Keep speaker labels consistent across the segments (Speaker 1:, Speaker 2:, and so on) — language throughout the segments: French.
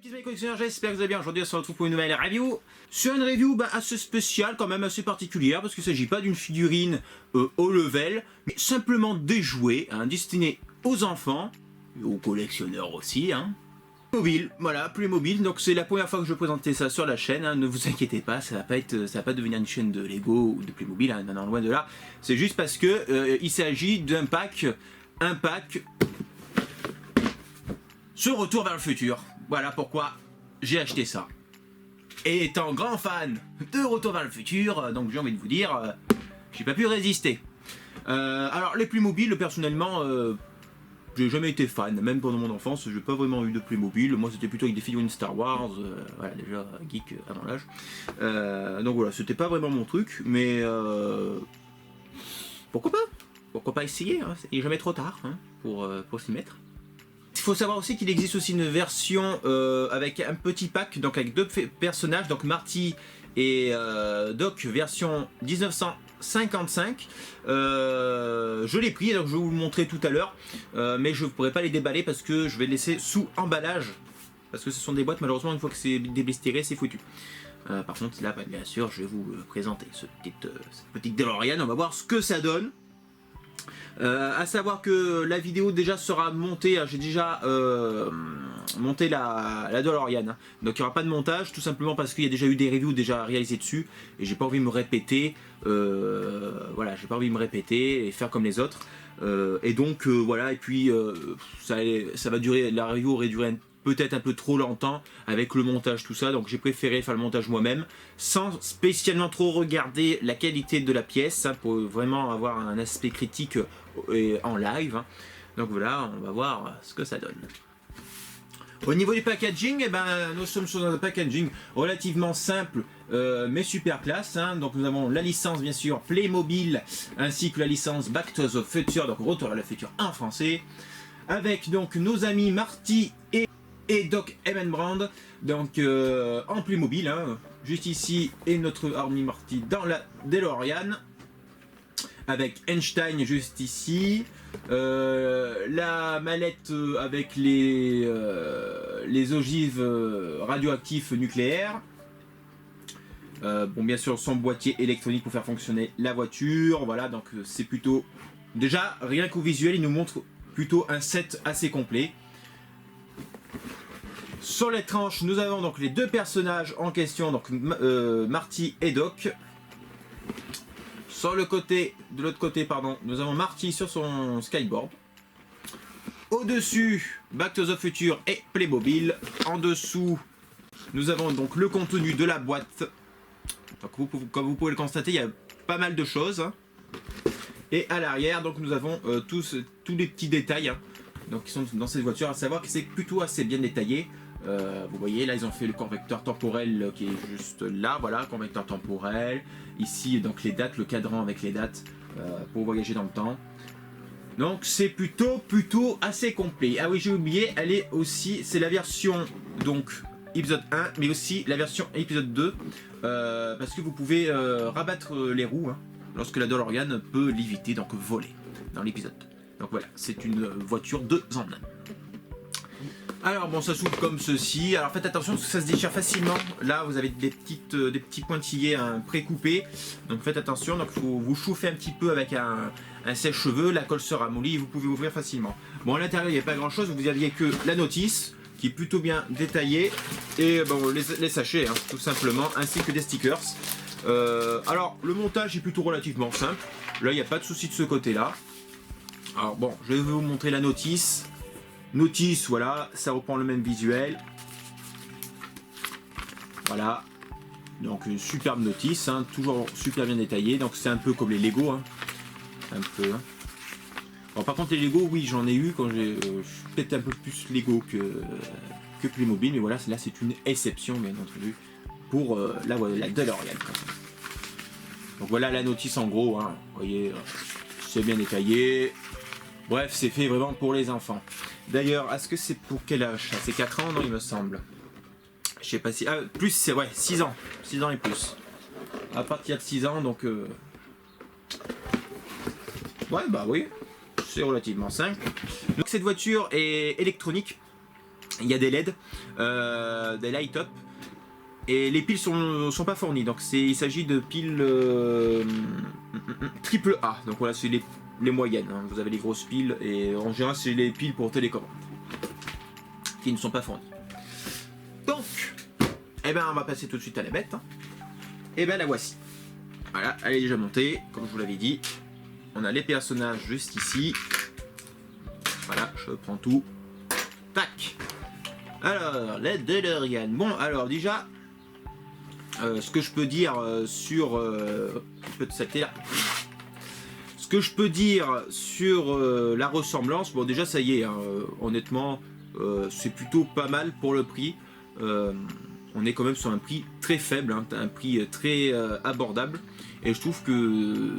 Speaker 1: Petits amis collectionneurs, j'espère que vous allez bien. Aujourd'hui on se retrouve pour une nouvelle review. Sur une review assez spéciale, quand même assez particulière, parce qu'il ne s'agit pas d'une figurine haut level, mais simplement des jouets destinés aux enfants, et aux collectionneurs aussi. Playmobil, voilà, Playmobil. Donc c'est la première fois que je présentais ça sur la chaîne. Ne vous inquiétez pas, ça va pas devenir une chaîne de Lego ou de Playmobil, non, loin de là. C'est juste parce que il s'agit d'un pack, ce retour vers le futur. Voilà pourquoi j'ai acheté ça. Et étant grand fan de Retour vers le futur, donc j'ai envie de vous dire, j'ai pas pu résister. Alors les Playmobil, personnellement, j'ai jamais été fan, même pendant mon enfance, j'ai pas vraiment eu de Playmobil. Moi c'était plutôt avec des figurines Star Wars, voilà, déjà geek avant l'âge. Donc voilà, c'était pas vraiment mon truc, mais pourquoi pas? Pourquoi pas essayer, il n'est jamais trop tard pour s'y mettre. Il faut savoir aussi qu'il existe aussi une version avec un petit pack, donc avec deux personnages, donc Marty et Doc, version 1955. Je l'ai pris, donc je vais vous le montrer tout à l'heure, mais je ne pourrai pas les déballer parce que je vais les laisser sous emballage, parce que ce sont des boîtes, malheureusement une fois que c'est déblistéré, c'est foutu. Par contre là, bien sûr, je vais vous présenter cette petite DeLorean, on va voir ce que ça donne. À savoir que la vidéo déjà sera montée, j'ai déjà monté la DeLorean, donc il n'y aura pas de montage, tout simplement parce qu'il y a déjà eu des reviews déjà réalisées dessus, et j'ai pas envie de me répéter, voilà, j'ai pas envie de me répéter et faire comme les autres, et donc voilà, et puis ça va durer, la review aurait duré peut-être un peu trop longtemps avec le montage, tout ça, donc j'ai préféré faire le montage moi-même sans spécialement trop regarder la qualité de la pièce, pour vraiment avoir un aspect critique en live. Donc voilà, on va voir ce que ça donne. Au niveau du packaging, nous sommes sur un packaging relativement simple mais super classe. Donc nous avons la licence bien sûr Playmobil ainsi que la licence Back to the Future, donc Retour vers le futur en français, avec donc nos amis Marty et Doc Brand, donc en Playmobil, juste ici, et notre Army Marty dans la DeLorean, avec Einstein juste ici, la mallette avec les ogives radioactifs nucléaires, bon bien sûr son boîtier électronique pour faire fonctionner la voiture, voilà, donc c'est plutôt, déjà rien qu'au visuel il nous montre plutôt un set assez complet. Sur les tranches, nous avons donc les deux personnages en question, donc Marty et Doc. De l'autre côté, pardon, nous avons Marty sur son skyboard. Au-dessus, Back to the Future et Playmobil. En dessous, nous avons donc le contenu de la boîte. Donc, comme vous pouvez le constater, il y a pas mal de choses. Et à l'arrière, donc nous avons tous les petits détails donc, qui sont dans cette voiture, à savoir que c'est plutôt assez bien détaillé. Vous voyez là ils ont fait le convecteur temporel qui est juste là, voilà, convecteur temporel, ici donc les dates, le cadran avec les dates pour voyager dans le temps, donc c'est plutôt assez complet. Ah oui, j'ai oublié, elle est aussi, c'est la version donc épisode 1 mais aussi la version épisode 2 parce que vous pouvez rabattre les roues lorsque la DeLorean peut léviter, donc voler dans l'épisode 2. Donc voilà, c'est une voiture 2 en 1. Alors bon, ça s'ouvre comme ceci. Alors faites attention parce que ça se déchire facilement. Là vous avez des petits pointillés précoupés, donc faites attention. Donc il faut vous chauffer un petit peu avec un sèche-cheveux, la colle sera mollie et vous pouvez ouvrir facilement. Bon, à l'intérieur il n'y a pas grand chose, vous aviez que la notice qui est plutôt bien détaillée et bon, les sachets tout simplement, ainsi que des stickers. Alors le montage est plutôt relativement simple, là il n'y a pas de souci de ce côté là. Alors bon, je vais vous montrer la notice. Notice, voilà, ça reprend le même visuel. Voilà. Donc une superbe notice, toujours super bien détaillée. Donc c'est un peu comme les Lego. Un peu. Bon, par contre les Lego, oui, j'en ai eu quand j'ai. Je suis peut-être un peu plus Lego que Playmobil, mais voilà, là c'est une exception, bien entendu, pour la DeLorean. Donc voilà la notice en gros, vous voyez, c'est bien détaillé. Bref, c'est fait vraiment pour les enfants. D'ailleurs, est-ce que c'est pour quel âge? C'est 4 ans, non, il me semble. Je sais pas si... Ah, plus, c'est... Ouais, 6 ans. 6 ans et plus. À partir de 6 ans, donc... Ouais, bah oui. C'est relativement simple. Donc cette voiture est électronique. Il y a des LED, des light up, et les piles sont pas fournies. Donc il s'agit de piles triple A. Donc voilà, c'est les moyennes. Hein. Vous avez les grosses piles, et en général c'est les piles pour télécommande qui ne sont pas fournies. Donc, eh ben, on va passer tout de suite à la bête. Hein. Et ben la voici. Voilà, elle est déjà montée, comme je vous l'avais dit. On a les personnages juste ici. Voilà, je prends tout. Tac. Alors, la DeLorean. Bon, alors déjà, ce que je peux dire sur... un peu de saleté là. Ce que je peux dire sur la ressemblance, bon déjà ça y est, hein, honnêtement, c'est plutôt pas mal pour le prix. On est quand même sur un prix très faible, hein, un prix très abordable. Et je trouve que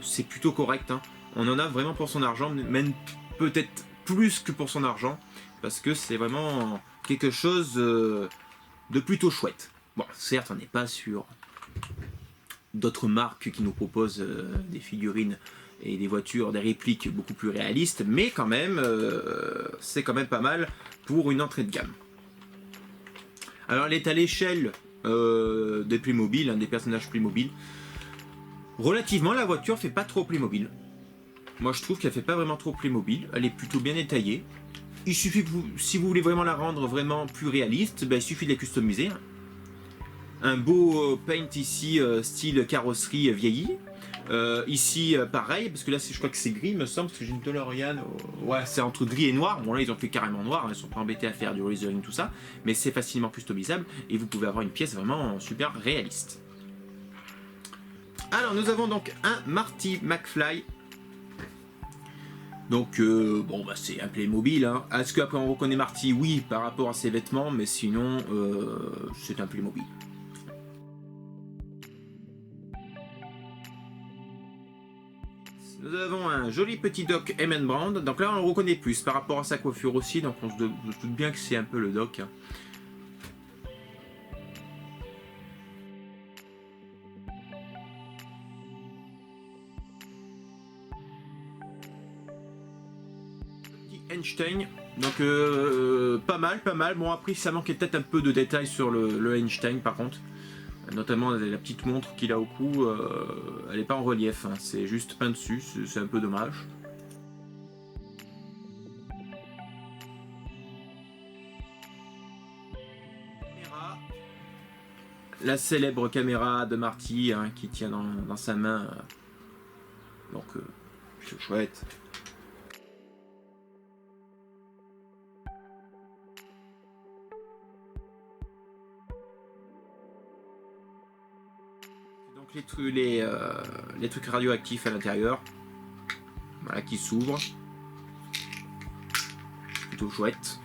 Speaker 1: c'est plutôt correct. Hein. On en a vraiment pour son argent, même peut-être plus que pour son argent. Parce que c'est vraiment quelque chose de plutôt chouette. Bon, certes, on n'est pas sur d'autres marques qui nous proposent des figurines et des voitures, des répliques beaucoup plus réalistes. Mais quand même, c'est quand même pas mal pour une entrée de gamme. Alors elle est à l'échelle des Playmobil, hein, des personnages Playmobil. Relativement, la voiture fait pas trop Playmobil. Moi je trouve qu'elle fait pas vraiment trop Playmobil, elle est plutôt bien détaillée. Il suffit que si vous voulez vraiment la rendre vraiment plus réaliste, ben, il suffit de la customiser. Un beau paint ici, style carrosserie vieillie. Ici pareil, parce que là je crois que c'est gris il me semble, parce que j'ai une DeLorean, ouais c'est entre gris et noir, bon là ils ont fait carrément noir, hein, ils sont pas embêtés à faire du lasering tout ça, mais c'est facilement customisable et vous pouvez avoir une pièce vraiment super réaliste. Alors nous avons donc un Marty McFly, donc bon bah c'est un Playmobil, hein. Est-ce qu'après on reconnaît Marty? Oui par rapport à ses vêtements, mais sinon c'est un Playmobil. Nous avons un joli petit Doc Emmett Brown. Donc là, on le reconnaît plus par rapport à sa coiffure aussi. Donc on se doute bien que c'est un peu le Doc. Petit Einstein. Donc pas mal, pas mal. Bon après, ça manquait peut-être un peu de détails sur le Einstein par contre. Notamment la petite montre qu'il a au cou, elle n'est pas en relief, hein, c'est juste peint dessus, c'est un peu dommage. La célèbre caméra de Marty hein, qui tient dans sa main, donc c'est chouette. Les trucs radioactifs à l'intérieur, voilà, qui s'ouvrent, plutôt chouette.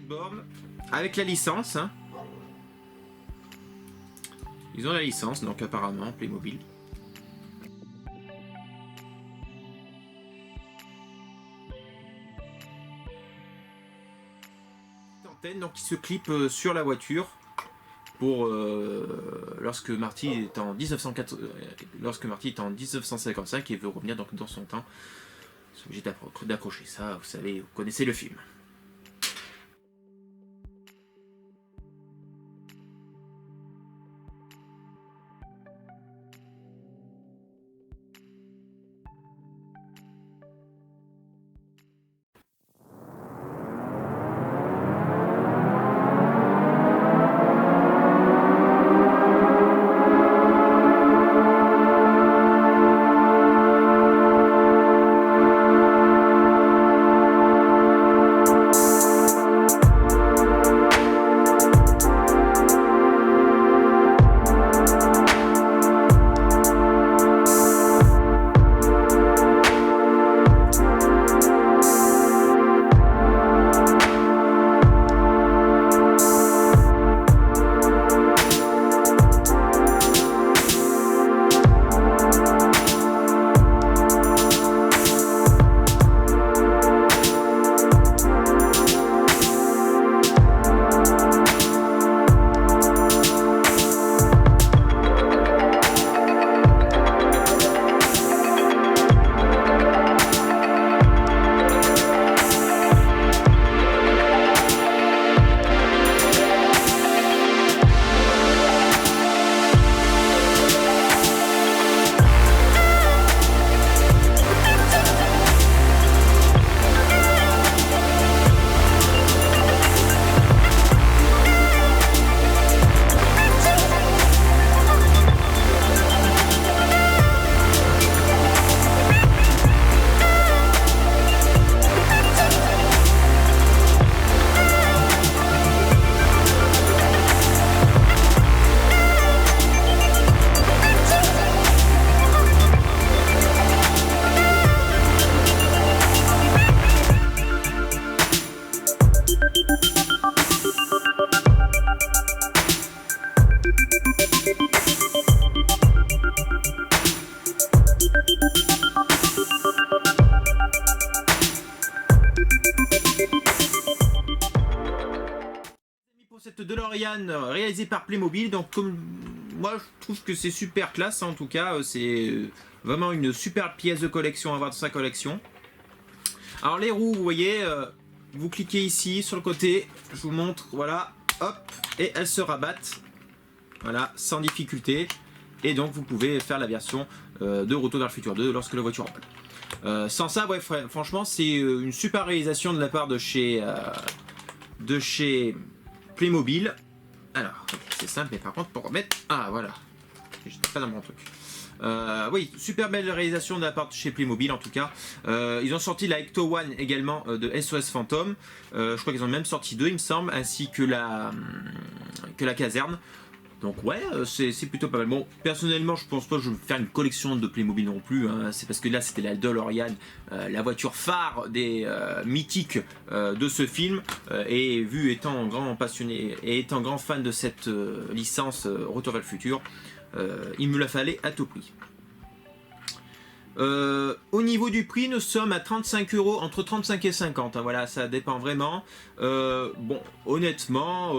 Speaker 1: Skateboard avec la licence. Hein. Ils ont la licence, donc apparemment, Playmobil. Antenne donc qui se clip sur la voiture pour lorsque Marty est en 1955 et veut revenir donc dans son temps. Ils sont obligés d'accrocher ça, vous savez, vous connaissez le film. DeLorean réalisé par Playmobil. Donc comme moi je trouve que c'est super classe, hein, en tout cas c'est vraiment une super pièce de collection à avoir dans sa collection. Alors les roues, vous voyez, vous cliquez ici sur le côté, je vous montre, voilà, hop, et elles se rabattent, voilà, sans difficulté. Et donc vous pouvez faire la version de Retour vers le futur 2 lorsque la voiture vole. Sans ça, ouais, franchement, c'est une super réalisation de la part de chez Playmobil. Alors, c'est simple, mais par contre, pour remettre... Ah, voilà. J'étais pas dans mon truc. Oui, super belle réalisation de la part de chez Playmobil, en tout cas. Ils ont sorti la Ecto One également de SOS Phantom. Je crois qu'ils ont même sorti 2, il me semble, ainsi que la caserne. Donc ouais, c'est plutôt pas mal. Bon, personnellement, je pense pas que je vais faire une collection de Playmobil non plus. Hein. C'est parce que là, c'était la DeLorean, la voiture phare des mythiques de ce film. Et vu étant grand passionné et étant grand fan de cette licence Retour vers le futur, il me la fallait à tout prix. Au niveau du prix, nous sommes à 35 €, entre 35 et 50. Hein, voilà, ça dépend vraiment. Bon, honnêtement,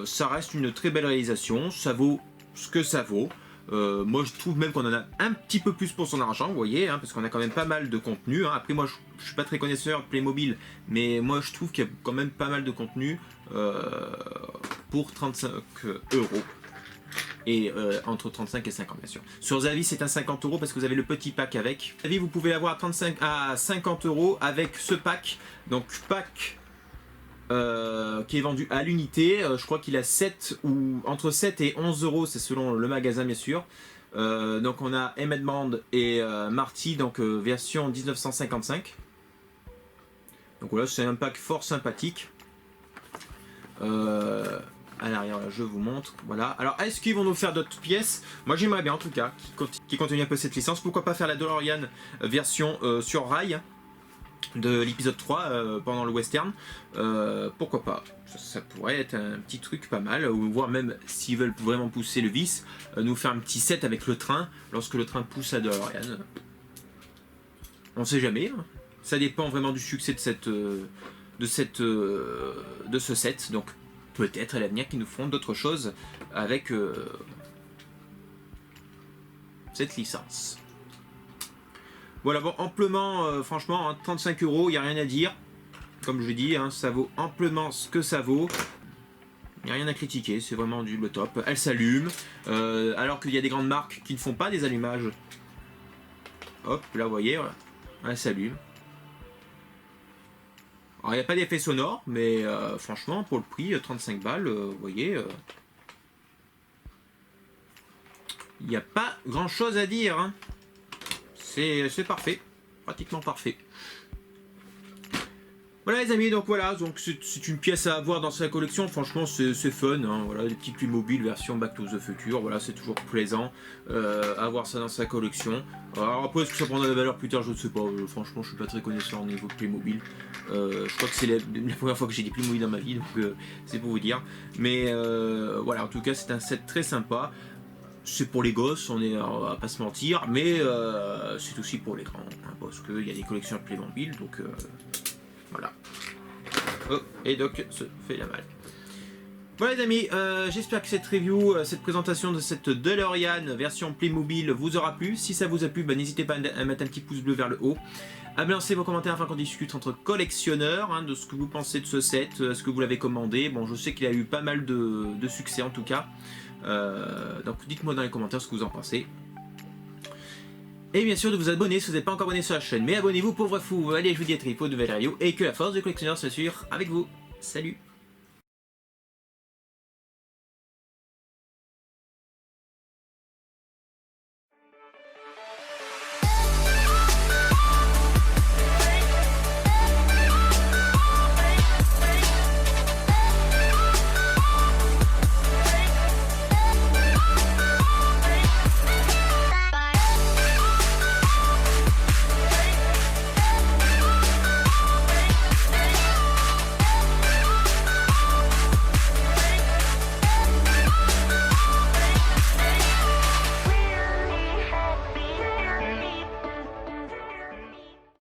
Speaker 1: ça reste une très belle réalisation. Ça vaut ce que ça vaut. Moi, je trouve même qu'on en a un petit peu plus pour son argent, vous voyez, hein, parce qu'on a quand même pas mal de contenu. Hein. Après, moi, je suis pas très connaisseur de Playmobil, mais moi, je trouve qu'il y a quand même pas mal de contenu pour 35 €. Et entre 35 et 50 bien sûr. Sur Zavi c'est un 50 € parce que vous avez le petit pack avec. Zavi vous pouvez l'avoir à 50 € avec ce pack. Donc pack qui est vendu à l'unité. Je crois qu'il a 7 ou entre 7 et 11 €, c'est selon le magasin bien sûr. Donc on a Emmett Bond et Marty, donc version 1955. Donc voilà, c'est un pack fort sympathique. À l'arrière, je vous montre, voilà. Alors, est-ce qu'ils vont nous faire d'autres pièces? Moi, j'aimerais bien, en tout cas, qui continuent un peu cette licence. Pourquoi pas faire la DeLorean version sur rail de l'épisode 3 pendant le western. Pourquoi pas? Ça pourrait être un petit truc pas mal, ou voire même, s'ils veulent vraiment pousser le vice, nous faire un petit set avec le train, lorsque le train pousse la DeLorean. On sait jamais, hein. Ça dépend vraiment du succès de ce set, donc peut-être à l'avenir qu'ils nous feront d'autres choses avec cette licence. Voilà, bon, amplement, franchement, hein, 35 €, il n'y a rien à dire. Comme je dis, hein, ça vaut amplement ce que ça vaut. Il n'y a rien à critiquer, c'est vraiment le top. Elle s'allume, alors qu'il y a des grandes marques qui ne font pas des allumages. Hop, là vous voyez, voilà. Elle s'allume. Alors il n'y a pas d'effet sonore, mais franchement pour le prix, 35 balles, vous voyez, il n'y a pas grand chose à dire, hein. C'est parfait, pratiquement parfait. Voilà les amis, donc voilà, donc c'est une pièce à avoir dans sa collection, franchement c'est fun, hein, voilà, des petits Playmobil version Back to the Future, voilà, c'est toujours plaisant avoir ça dans sa collection. Alors après, est-ce que ça prendra de la valeur plus tard, je ne sais pas, franchement je suis pas très connaisseur au niveau de Playmobil. Je crois que c'est la première fois que j'ai des Playmobil dans ma vie, donc c'est pour vous dire. Mais voilà, en tout cas c'est un set très sympa. C'est pour les gosses, on va pas se mentir, mais c'est aussi pour les grands, hein, parce qu'il y a des collections de Playmobil, donc... voilà. Oh, et donc se fait la malle. Voilà les amis, j'espère que cette review, cette présentation de cette DeLorean version Playmobil vous aura plu. Si ça vous a plu, bah, n'hésitez pas à mettre un petit pouce bleu vers le haut. À me lancer vos commentaires afin qu'on discute entre collectionneurs, hein, de ce que vous pensez de ce set, est-ce que vous l'avez commandé. Bon, je sais qu'il a eu pas mal de succès en tout cas. Donc dites-moi dans les commentaires ce que vous en pensez. Et bien sûr de vous abonner si vous n'êtes pas encore abonné sur la chaîne. Mais abonnez-vous pauvre fou. Allez, je vous dis à très vite pour de nouvelles vidéos et que la force du collectionneur soit sûre avec vous. Salut!